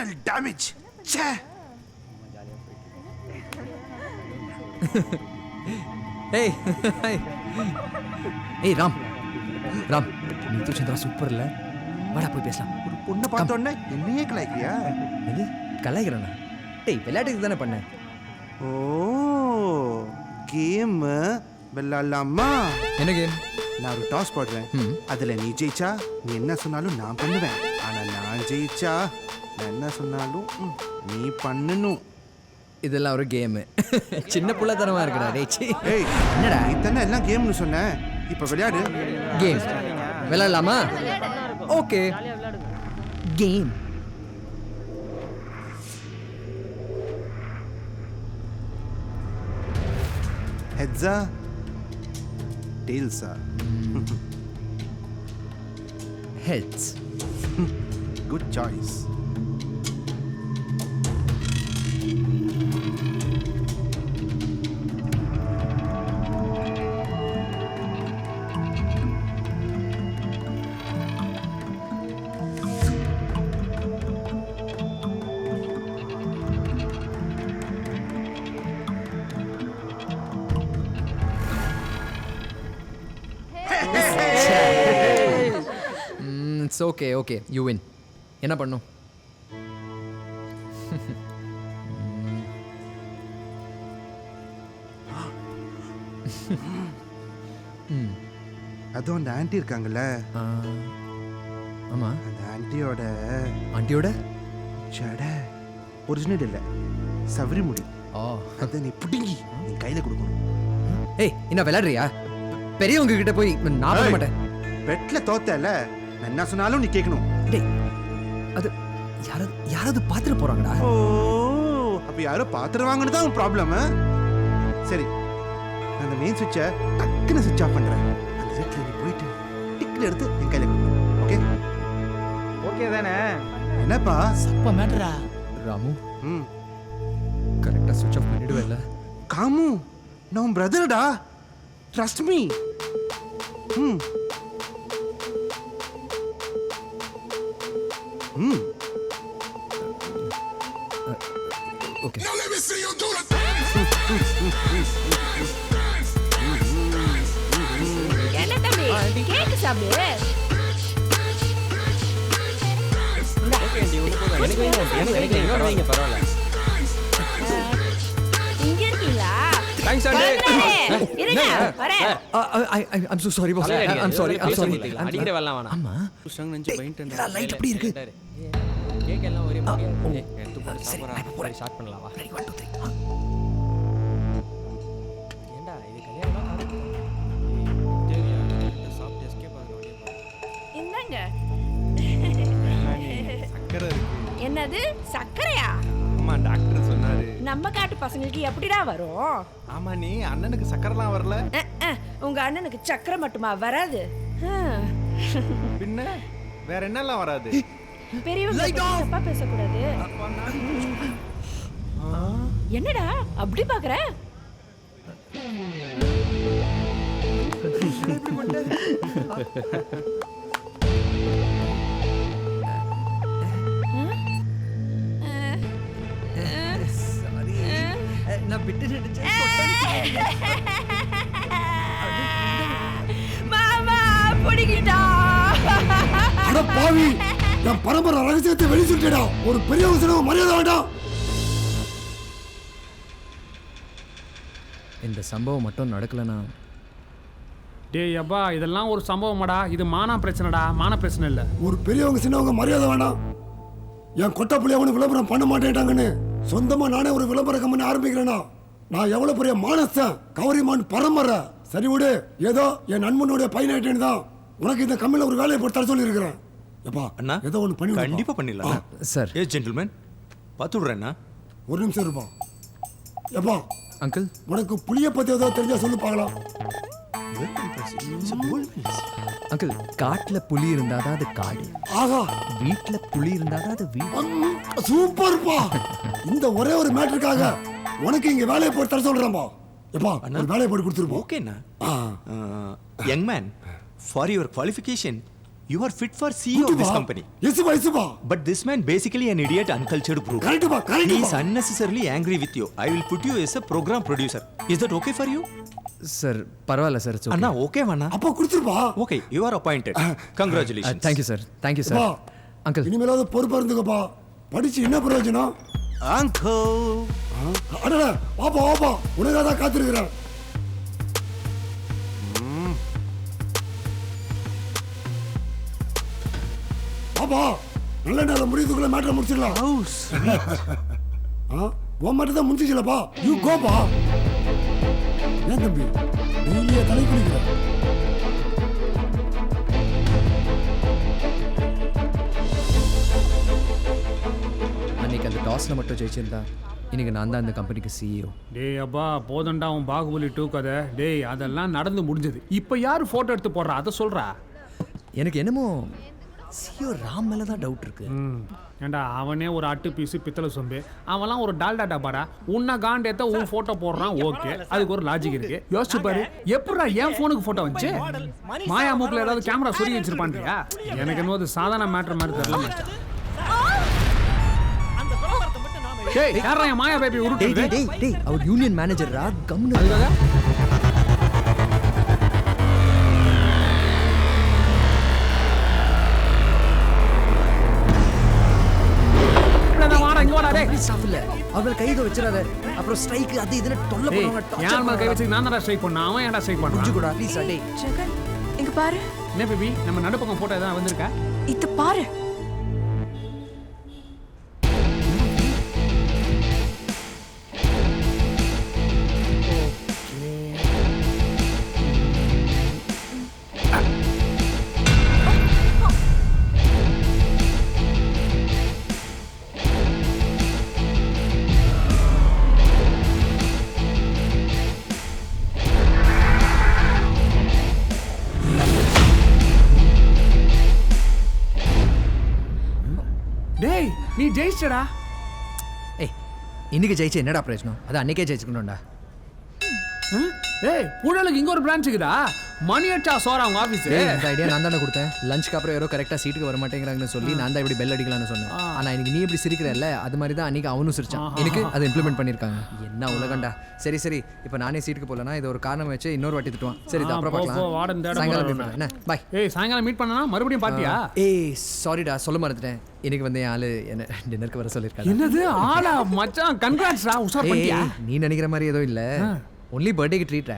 Emotional damage. ச்சே. ஏய் ஏய் ராம் ராம் நீ तो चंद्रा சூப்பர் இல்ல வாடா போய் பேசலாம். ஒரு பொண்ணை பார்த்த உடனே என்னையே கலாய்க்கிறியா? எது கலாய்க்கிறேனா? டேய் விளையாட்டுக்கு தானே பண்ணேன். ஓ கேம் விளையாடலாமா? என்ன கேம்? நான் ஒரு டாஸ் போடுறேன். அதுல நீ ஜெயிச்சா நீ என்ன சொன்னாலும் நான் பண்ணுவேன். ஆனா நான் ஜெயிச்சா நான் என்ன சொன்னாலும் நீ பண்ணணும். இதெல்லாம் ஒரு கேம். சின்ன புள்ளத்தனமா இருக்குடா டேய். ஏய் என்னடா இத்தனை எல்லாம் கேம்னு சொன்ன, இப்ப விளையாடு. கேம் விளையாடலாமா? Okay game. ஹெட்ஸா டெயில்ஸா? Heads. Good choice. It's okay okay you win. என்ன பண்ணும்? அதுவும் அந்த ஆன்ட்டி இருக்காங்கல்ல, ஆமா அந்த ஆன்ட்டியோட ஜடை ஒரிஜினல் இல்லை, சவரி முடி. அதை நீ புடுங்கி நீ கையில கொடுக்கணும். ஏய் என்ன விளையாடுறியா? பெரியவங்க கிட்ட போய் நான் பண்ண மாட்டேன். பெட்ல தோத்தல, நான் என்ன சொன்னாலும் நீ கேட்கணும். டேய் அது யாராவது பார்த்துட்டு போறாங்கடா. ஓ அப்ப யாரோ பார்த்துருவாங்கன்னு தான் உன் ப்ராப்ளம். சரி அந்த மெயின் சுவிட்சை டக்குன்னு சுவிட்ச் ஆஃப் பண்றேன். அந்த செட்ல நீ போயிட்டு டிக்ல எடுத்து என் கையில கொடுக்கணும். ஓகே ஓகே தானே? என்னப்பா சப்ப மேட்டரா ராமு? ம் கரெக்டா சுவிட்ச் ஆஃப் பண்ணிடுவேல்ல? காமு நான் உன் பிரதர்டா, ட்ரஸ்ட் மீ. ம் ம் ஓகே. என்ன தம்பி கேக் சாப்பிடு. ஓகே ஆண்டி ஒண்ணு போதும். எனக்கு வைங்க ஆண்டி, எனக்கு இன்னொரு வைங்க பரவாயில்ல. இங்க இருக்கீங்களா? Thanks aunty. இருங்க வரேன். I'm so sorry boss. I'm sorry. அடிக்கிற வரலாம் வேணாம். ஆமா புஷங்க நெஞ்சு பைண்ட் லைட் எப்படி இருக்கு? கேக் எல்லாம் ஒரே மாதிரியா இருக்கு. எடுத்து போட்டு சாப்பிடுறா. ஸ்டார்ட் பண்ணலாம் வா. 1 2 3. ஏண்டா இது கல்யாணமா நடக்குது? தெரியா இந்த சாப்பிட்டு எஸ்கேப் ஆகணும். இந்தாங்க. சக்கரை இருக்கு. என்னது சக்கரையா? ஆமா டாக்டர் சொன்னாரு. நம்ம காட்டு பசங்களுக்கு எப்படிடா வரும்? ஆமா நீ அண்ணனுக்கு சக்கரைலாம் வரல? உங்க அண்ணனுக்கு சக்கரை மட்டுமா வராது? பின்ன வேற என்னெல்லாம் வராது? பெரியவங்க தப்பா பேசக்கூடாது. என்னடா அப்படி பாக்குற? நான் விட்டு நினைச்சேன். மாமா புடிக்கிட்டா. அட பாவி, என் பரம்பரை ரகசியத்தை வெளி சொல்லிட்டா. ஒரு பெரிய மரியாதை வேண்டாம். இந்த சம்பவம் மட்டும் நடக்கலனா? டேய் அப்பா இதெல்லாம் ஒரு சம்பவமாடா. இது மான பிரச்சனைடா, மான பிரச்சனை இல்லை. ஒரு பெரியவங்க சின்னவங்க மரியாதை வேண்டாம். என் கொட்டை புள்ளி அவனு விளம்பரம் பண்ண மாட்டேன்ட்டாங்கன்னு சொந்தமா நானே ஒரு விளம்பர கம்பெனி ஆரம்பிக்கிறேன்னா நான் எவ்வளவு பெரிய மானஸ்தன், கௌரிமான் பரம்பரை. சரி விடு, ஏதோ என் நண்பனுடைய பையனாயிட்டேன்னு தான் உனக்கு இந்த கம்பெனில ஒரு வேலையை போட்டு தர சொல்லி இருக்கிறேன். எப்பா அண்ணா ஏதோ ஒன்று பண்ணி கண்டிப்பா பண்ணிடலாம் சார். ஏ ஜென்டில்மேன் பார்த்து விடுறேண்ணா. ஒரு நிமிஷம் இருப்பா. எப்பா அங்கிள் உனக்கு புளிய பத்தி ஏதாவது தெரிஞ்சா சொல்லு பார்க்கலாம். அங்கிள் காட்டுல புலி இருந்தாதான் அது காடு, ஆஹா வீட்டுல புலி இருந்தாதான் அது வீடு. சூப்பர்ப்பா. இந்த ஒரே ஒரு மேட்டருக்காக உனக்கு இங்க வேலையை போட்டு தர சொல்றேன்பா. எப்பா ஒரு வேலையை போட்டு கொடுத்துருப்போம். ஓகேண்ணா. Young man, for your qualification You are fit for CEO of this company. எசுபா எசுபா But this man basically an idiot, uncultured brute. Correct பா He கரெக்ட் is பா unnecessarily angry with you. I will put you as a program producer. Is that okay for you? Sir பரவாயில்ல sir Anna, okay Anna? அப்பா குடுத்துருப்பா Okay, you are appointed. Congratulations. Thank you sir thank you sir பா uncle இனிமேலாவது பொறுப்பா இருந்துக்கப்பா படிச்சு என்ன பிரயோஜனம் uncle அடடா வாப்பா வாப்பா உனக்காக தான் காத்திருக்கிறேன் பாப்பா நல்ல நேரம் முடியதுக்குள்ள மேட்டரை முடிச்சிடலாம் உன் மட்டும் தான் முடிச்சிச்சலப்பா யூ கோப்பா ஏன் தம்பி டெய்லியே தலை குளிக்கிற அன்னைக்கு அந்த டாஸில் மட்டும் ஜெயிச்சிருந்தா இன்னைக்கு நான் தான் அந்த கம்பெனிக்கு சிஇஓ. டேய் அப்பா போதண்டா உன் பாகுபலி 2 கதை. டேய் அதெல்லாம் நடந்து முடிஞ்சது. இப்போ யார் ஃபோட்டோ எடுத்து போடுறா அதை சொல்கிறா. எனக்கு என்னமோ சிஇஓ ராம் மேலே தான் டவுட் இருக்கு. ஏண்டா அவனே ஒரு அட்டு பீஸு பித்தளை சொம்பு, அவன்லாம் ஒரு டால்டா டப்பாடா. உன்னை காண்டேத்த உன் ஃபோட்டோ போடுறான், ஓகே, அதுக்கு ஒரு லாஜிக் இருக்கு. யோசிச்சு பாரு, எப்படா என் ஃபோனுக்கு ஃபோட்டோ வந்துச்சு? மாயா மூக்கில் ஏதாவது கேமரா சொருகி வச்சிருப்பான்றியா? எனக்கு என்னவோ அது சாதாரண மேட்டர் மாதிரி தெரியல மாட்டேன். டேய் யாரா என் மாயா பேபி உருட்டுது? டேய் டேய் அவர் யூனியன் மேனேஜர்ரா, கம்னு. அதுக்காக அவங்கள கைது வச்சிடாத, அப்புறம் ஸ்ட்ரைக் அது இதுன்னு தொல்லை பண்ணுவாங்க. யார் மேல கை வச்சு நான் தான் ஸ்ட்ரைக் பண்ண, அவன் ஏன்டா ஸ்ட்ரைக் பண்றான்? புரிஞ்சு கூட ப்ளீஸ். டேய் ஜெகன் இங்க பாரு. என்ன பேபி நம்ம நடுப்பக்கம் போட்டோ எதாவது வந்திருக்கா? இது பாரு. டேய் நீ ஜெயிச்சடா. ஏய் இன்னைக்கு ஜெயிச்சு என்னடா பிரயோஜனம்? அது அன்னைக்கே ஜெயிச்சுக்கணும்டா. ஏய் புழலுக்கு இங்க ஒரு பிரான்ச் இருக்குதா? மணி அட்டா சோரா உங்க ஆபீஸ். இந்த ஐடியா நான் தானே கொடுத்தேன். லஞ்சுக்கு அப்புறம் யாரோ கரெக்டாக சீட்டுக்கு வர மாட்டேங்கிறாங்கன்னு சொல்லி நான் தான் இப்படி பெல் அடிக்கலாம்னு சொன்னேன். ஆனால் இன்னைக்கு நீ இப்படி சிரிக்கிறல்ல, அது மாதிரி தான் அன்னைக்கு அவனும் சிரிச்சான். எனக்கு அதை இம்ப்ளிமெண்ட் பண்ணியிருக்காங்க. என்ன உலகண்டா. சரி சரி, இப்போ நானே சீட்டுக்கு போகலன்னா இது ஒரு காரணம் வச்சு இன்னொரு வாட்டி திட்டுவான். சரி இது அப்புறம் பார்க்கலாம். சாயங்காலம் மீட் பண்ணலாம். என்ன பாய். ஏய் சாயங்காலம் மீட் பண்ணனா மறுபடியும் பாத்தியா? ஏய் சாரிடா, சொல்ல மறந்துட்டேன். இன்னைக்கு வந்து என் ஆளு என்ன டின்னருக்கு வர சொல்லியிருக்காங்க. என்னது ஆளா மச்சான், கங்க்ராட்ஸ்டா, உஷார் பண்ணியா? நீ நினைக்கிற மாதிரி ஏதோ இல்லை, ஒன்லி பர்த்டேக்கு ட்ரீட்டா.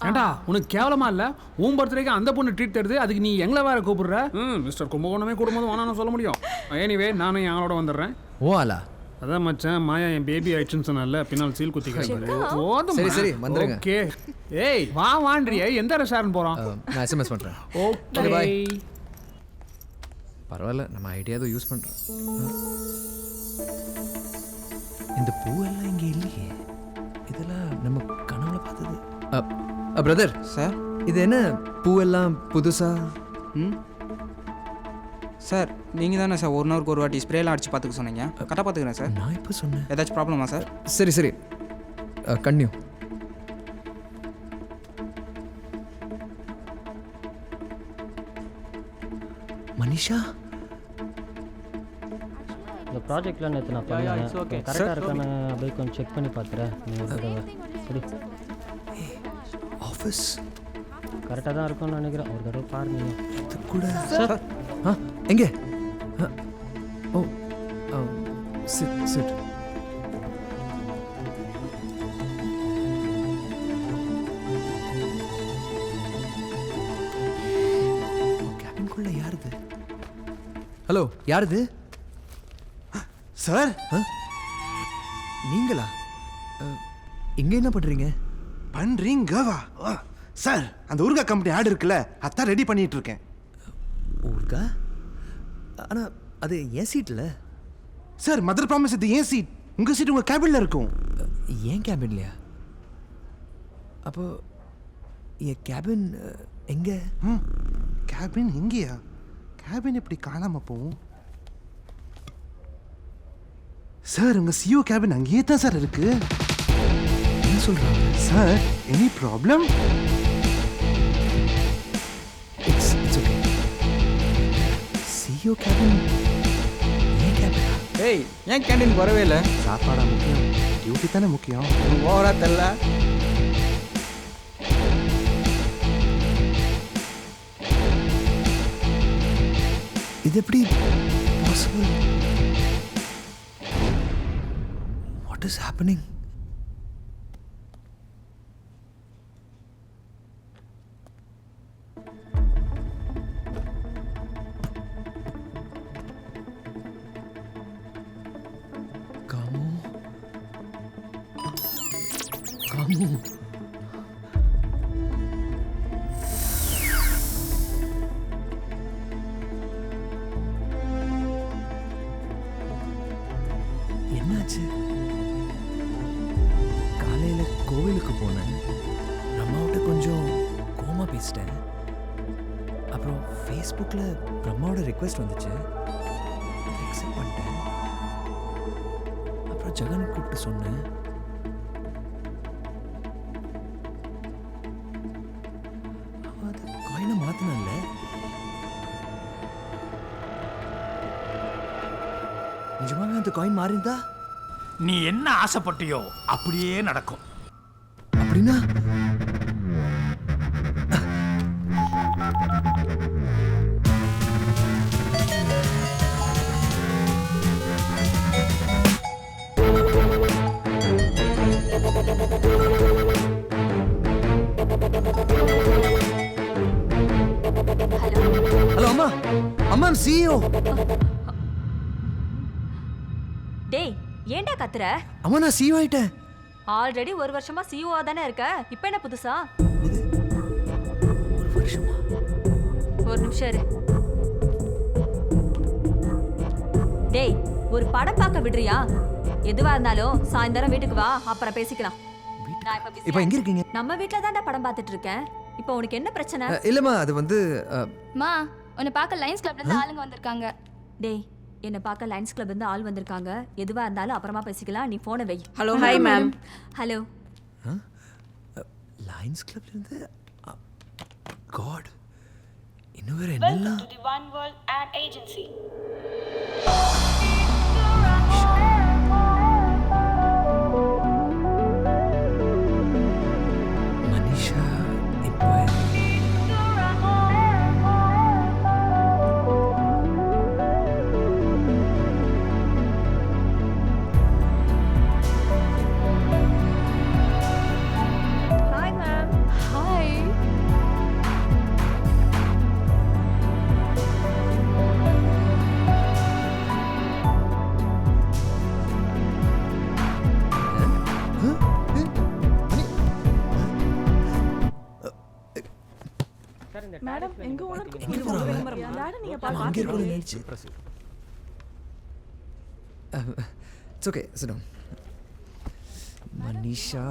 ஏண்டா உனக்கு கேவலமா இல்ல? உன் பர்த்டேக்கு அந்த பொண்ணு ட்ரீட் தருது, அதுக்கு நீ எங்களை வேற கூப்பிடுற? மிஸ்டர் கும்பகோணமே கூடும்போது வேணான்னு சொல்ல முடியும். எனிவே நானும் எங்களோட வந்துடுறேன். ஓ ஆலா. அதான் மச்சான் மாயா என் பேபி ஆயிடுச்சுன்னு சொன்னால, பின்னால் சீல் குத்திக்கிறேன். சரி சரி வந்துருங்க. ஓகே. ஏய் வா வாண்ட்ரியே, எந்த ரெஸ்டாரண்ட் போறோம்? நான் எஸ்எம்எஸ் பண்றேன். Okay bye. பரவாயில்ல, நம்ம ஐடியா ஏதோ யூஸ் பண்றோம். இந்த பூவெல்லாம் இங்கே இல்லையே, இதெல்லாம் நம்ம கனவுல பார்த்தது. பிரதர் சார் இது என்ன பூவெல்லாம் புதுசா? சார் நீங்கள் தானே சார் 1 ஹவருக்கு ஒரு வாட்டி ஸ்ப்ரேலாம் அடிச்சு பார்த்துக்க சொன்னீங்க. கரெக்டாக பார்த்துக்கிறேன் சார். நான் இப்போ சொன்னேன். ஏதாச்சும் ப்ராப்ளமா சார்? சரி சரி கன்னியூ. மனிஷா இந்த ப்ராஜெக்ட்லாம் நேற்று நான் பண்ணேன். கரெக்டாக இருக்கான்னு அப்படியே கொஞ்சம் செக் பண்ணி பார்த்துறேன். சரி ஆஃபீஸ் கரெக்டாக தான் இருக்கும்னு நினைக்கிறேன். ஒரு தடவை பாருங்க. இது கூட சார். எங்கே? ஓ சிட் சிட். கேபின்குள்ள யாருது? ஹலோ யாருது? சார் நீங்களா? இங்கே என்ன பண்ணுறீங்க? பண்றீங்கவா? சார் அந்த ஊர்கா கம்பெனி ஆர்டர் இருக்குல்ல, அதான் ரெடி பண்ணிட்டு இருக்கேன். ஊர்கா? ஆனால் அது என் சீட்டில். சார் மதர் ப்ராமிஸ், இது ஏன் சீட்? உங்க சீட் உங்க கேபின்ல இருக்கும். ஏன் கேபின்லையா? அப்போ என் கேபின் எங்கே? கேபின் எங்கேயா? கேபின் எப்படி காணாம போகும்? சார் உங்க சிஓ கேபின் அங்கேயே தான் சார் இருக்கு. என்ன சொல்கிறாங்க? Sir any problem? It's okay. CEO cabin ஏன் கேபின்? ஏய் ஏன் கேண்டீனுக்கு வரவே இல்லை? சாப்பாடா முக்கியம், டியூட்டி தானே முக்கியம். ஓவரா தெரியல. இது எப்படி possible? What is happening? Kamu Kamu என்னாச்சு? காலையில் கோவிலுக்கு போனேன். பிரம்மாவிட்ட கொஞ்சம் கோமா பேசிட்டேன். அப்புறம் ஃபேஸ்புக்கில் பிரம்மாவோட ரிக்வெஸ்ட் வந்துச்சு, அக்செப்ட் பண்ணிட்டேன். அப்புறம் ஜெகன் கூப்பிட்டு சொன்னேன். அவன் அது காயினை மாற்றினான்ல. நிஜமாவே அந்த காயின் மாறிந்தா நீ என்ன ஆசைப்பட்டியோ அப்படியே நடக்கும். அப்படின்னா ஹலோ அம்மா. அம்மா சிஇஓ. டேய் ஏன்டா கத்துற? அம்மா நான் சிஇஓ ஆயிட்டேன். ஆல்ரெடி 1 வருஷமா சிஇஓ தானே இருக்க, இப்போ என்ன புதுசா? 1 வருஷமா? ஒரு நிமிஷம் இரு. டேய் ஒரு படம் பார்க்க விடுறியா? எதுவா இருந்தாலும் சாயந்தரம் வீட்டுக்கு வா, அப்புறம் பேசிக்கலாம். நான் இப்ப busy இப்போ எங்க இருக்கீங்க? நம்ம வீட்ல தான்டா படம் பார்த்துட்டு இருக்கேன். இப்போ உனக்கு என்ன பிரச்சனை? இல்லம்மா அது வந்து மா உன்னை பார்க்க லைன்ஸ் கிளப்ல இருந்து ஆளுங்க வந்திருக்காங்க. டேய் என்ன பார்க்க லைன்ஸ் கிளப் இருந்து ஆள் வந்திருக்காங்க. எதுவா இருந்தாலும் அப்புறமா பேசிக்கலாம். நீ போனை வை. Hello hi ma'am. Hello. Lions கிளப்ல இருந்து காட் இன்னும் வேற என்னலாம்? One World Ad Agency. Manisha இப்போ ஹாய் மேம். ஹாய். மேடம் எங்க ஓனர் எங்க போறாங்க? மேடம் நீங்க அங்க இருக்கணும் நினைச்சு. It's okay sit down. Manisha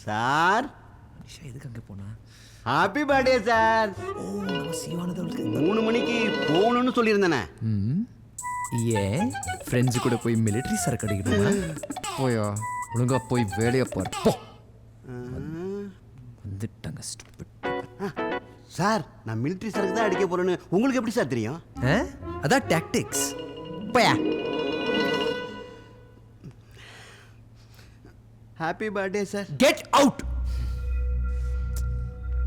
sir Manisha எதுக்கு அங்கே போனா? Happy birthday sir. ஓ நம்ம சிவானது அவளுக்கு 3 மணிக்கு போகணும்னு சொல்லியிருந்தேனே. ஏன் ஃப்ரெண்ட்ஸு கூட போய் மிலிட்ரி சரக்கு அடிக்கணுமா? போயா ஒழுங்கா போய் வேலையை பார். போ வந்துட்டாங்க ஸ்டூபிட். சார் நான் மிலிட்ரி சரக்கு தான் அடிக்க போறேன்னு உங்களுக்கு எப்படி சார் தெரியும்? அதான் டாக்டிக்ஸ். போயா. Happy birthday sir. Get out.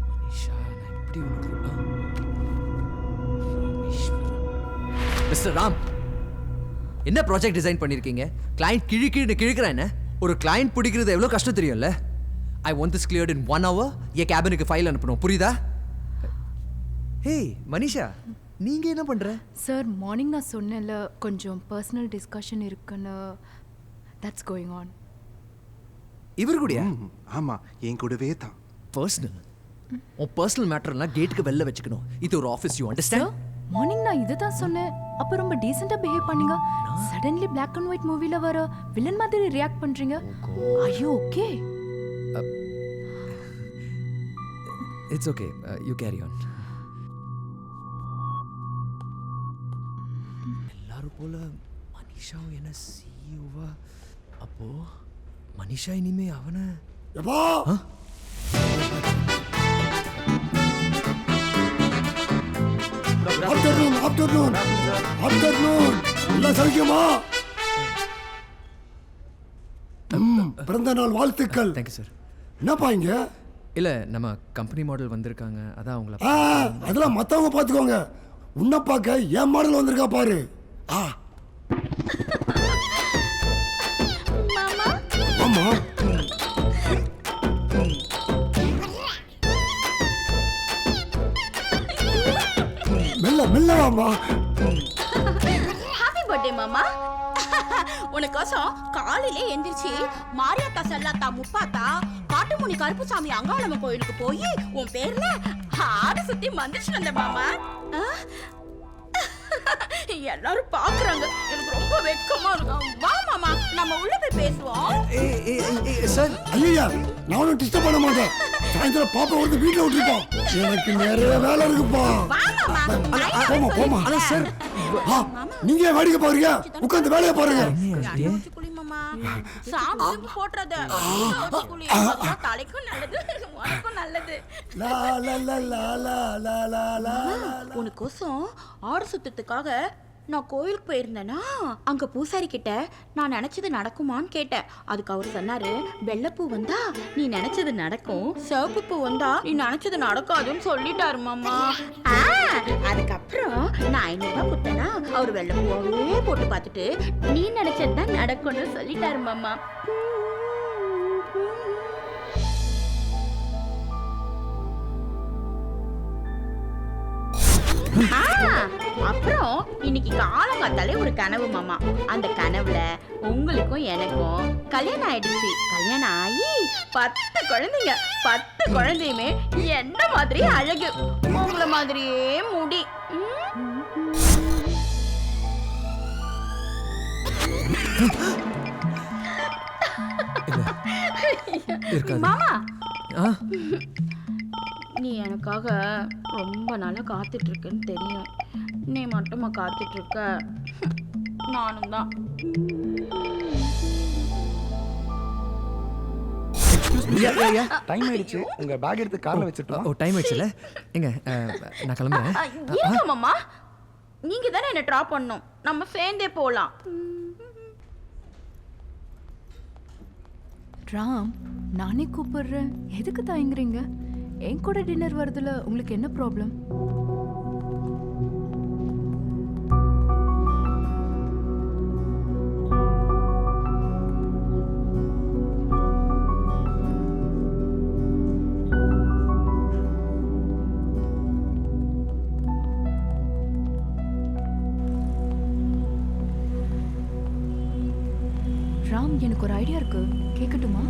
Manisha நான் எப்படி உனக்கு மிஸ்டர் ராம் என்ன ப்ராஜெக்ட் டிசைன் பண்ணியிருக்கீங்க? கிளைண்ட் கிழிக்கிறேன் என்ன? ஒரு கிளைண்ட் பிடிக்கிறது எவ்வளோ கஷ்டம் தெரியும்ல? I want this cleared in 1 hour. என் கேபினுக்கு ஃபைல் அனுப்பணும், புரியுதா? ஹே மனிஷா நீங்கள் என்ன பண்ணுற? சார் மார்னிங் நான் சொன்னேன்ல கொஞ்சம் பர்சனல் டிஸ்கஷன் இருக்குன்னு. That's going on. இவர் கூடயா? ஆமா என் கூடவே தான். பர்சனல் உன் பர்சனல் மேட்டர்லாம் கேட்டுக்கு வெளில வச்சுக்கணும். இது ஒரு ஆஃபீஸ், யூ அண்டர்ஸ்டாண்ட்? மார்னிங் நான் இதை தான் சொன்னேன். அப்போ ரொம்ப டீசெண்டாக பிஹேவ் பண்ணீங்க. சடன்லி பிளாக் அண்ட் ஒயிட் மூவில வர வில்லன் மாதிரி ரியாக்ட் பண்றீங்க. Are you okay? It's okay, you carry on. எல்லாரும் போல மனிஷாவும் என்ன சிஇஓவா? அப்போ மனிஷா இனிமே அவனை எப்பா ஆஃப்டர்நூன் ஆஃப்டர்நூன் ஆஃப்டர்நூன் எல்லாம் சௌக்கியமா? பிறந்த நாள் வாழ்த்துக்கள். Thank you sir. என்னப்பா இங்க? இல்லை நம்ம கம்பெனி மாடல் வந்திருக்காங்க, அதான் அவங்கள. அதெல்லாம் மற்றவங்க பார்த்துக்கோங்க. உன்னை பார்க்க என் மாடல் வந்திருக்கா பாரு. ஆமா மெல்ல மெல்ல வாமா. ஹாப்பி பர்த்டே மாமா. உனக்கோசம் காலையிலே எந்திரிச்சு மாரியாத்தா செல்லாத்தா முப்பாத்தா காட்டுமுனி கருப்புசாமி அங்காளம்மன் கோயிலுக்கு போய் உன் பேர்ல ஆடு சுத்தி மந்திரிச்சு வந்த மாமா. எல்லாரும் பாக்குறாங்க, எனக்கு ரொம்ப வெட்கமா இருக்கும். வா மாமா, நம்ம உள்ள போய் பேசுவோம். சார் ஐயா, நானும் டிஸ்டர்ப் பண்ண மாட்டேன். சாயந்தரம் பாப்பா வந்து வீட்டுல விட்டுருப்போம். எனக்கு நிறைய வேலை இருக்குப்பா. போமா போமா. சார் நீங்க வேடிக்கை பாருங்க, உட்காந்து வேலையை பாருங்க. சாப்பிட்டு போட்டுறத தலைக்கும் நல்லது, உனக்கும் நல்லது. உனக்கோசம் ஆடு சுத்தத்துக்காக நான் கோயிலுக்கு போயிருந்தேன்னா அங்க பூசாரி கிட்ட நான் நினைச்சது நடக்குமான்னு கேட்டேன். அதுக்கு அவர் சொன்னாரு, வெள்ளைப்பூ வந்தா நீ நினைச்சது நடக்கும், சிவப்பு பூ வந்தா நீ நினைச்சது நடக்காதுன்னு சொல்லிட்டாரு மாமா. அதுக்கப்புறம் நான் 500 ரூபாய் கொடுத்தேன்னா அவர் வெள்ளைப்பூவே போட்டு பார்த்துட்டு நீ நினைச்சதுதான் நடக்கும்னு சொல்லிட்டாரு மாமா. அப்புறம் இன்னைக்கு காலங்காத்தாலே ஒரு கனவு மாமா. அந்த கனவுல உங்களுக்கும் எனக்கும் கல்யாணம் ஆயிடுச்சு. கல்யாணம் ஆகி 10 குழந்தைங்க. 10 குழந்தையுமே என்ன மாதிரி அழகு, உங்களை மாதிரியே முடி. மாமா, நீ எனக்காக ரொம்ப நாளா காத்துட்டு இருக்குன்னு தெரியும். நீ மட்டுமா காத்துட்டு இருக்க? நானும் தான். டைம் ஆயிடுச்சு, உங்க பேக் எடுத்து கார்ல வச்சிட்டோம். ஓ டைம் ஆயிடுச்சுல, எங்க நான் கிளம்புறேன். இருங்க மாமா, நீங்க தானே என்ன டிராப் பண்ணணும், நம்ம சேர்ந்தே போலாம். ராம், நானே கூப்பிடுறேன், எதுக்கு தயங்குறீங்க? என் கூட டின்னர் வருதுல, உங்களுக்கு என்ன ப்ராப்ளம்? ராம், எனக்கு ஒரு ஐடியா இருக்கு, கேட்கட்டுமா?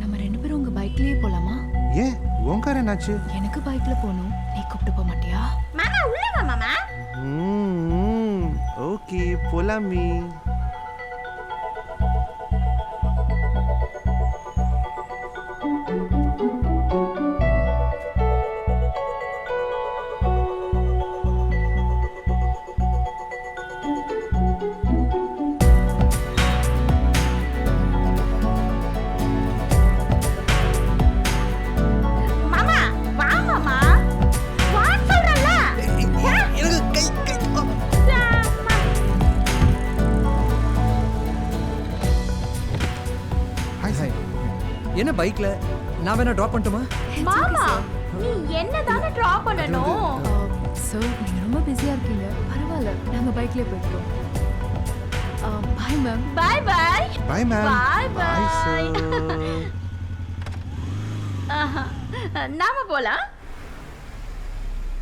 நம்ம 2 பேரும் உங்க பைக்லயே போலாமா? ஏன் உன் கார் என்னாச்சு? எனக்கு பைக்ல போகணும், நீ கூப்பிட்டு போக மாட்டியா? மாமா உள்ள வா மாமா. ஓகே போலாமே. என்ன பைக்ல நான் வேணா டிராப் பண்ணட்டுமா? மாமா, நீ என்ன தானே டிராப் பண்ணணும். சார், நீங்க ரொம்ப பிஸியா இருக்கீங்க, பரவாயில்ல, நாங்க பைக்லயே போய்க்கிறோம். Bye ma'am. Bye bye. Bye ma'am. Bye bye. Bye sir. நாம போலாம்.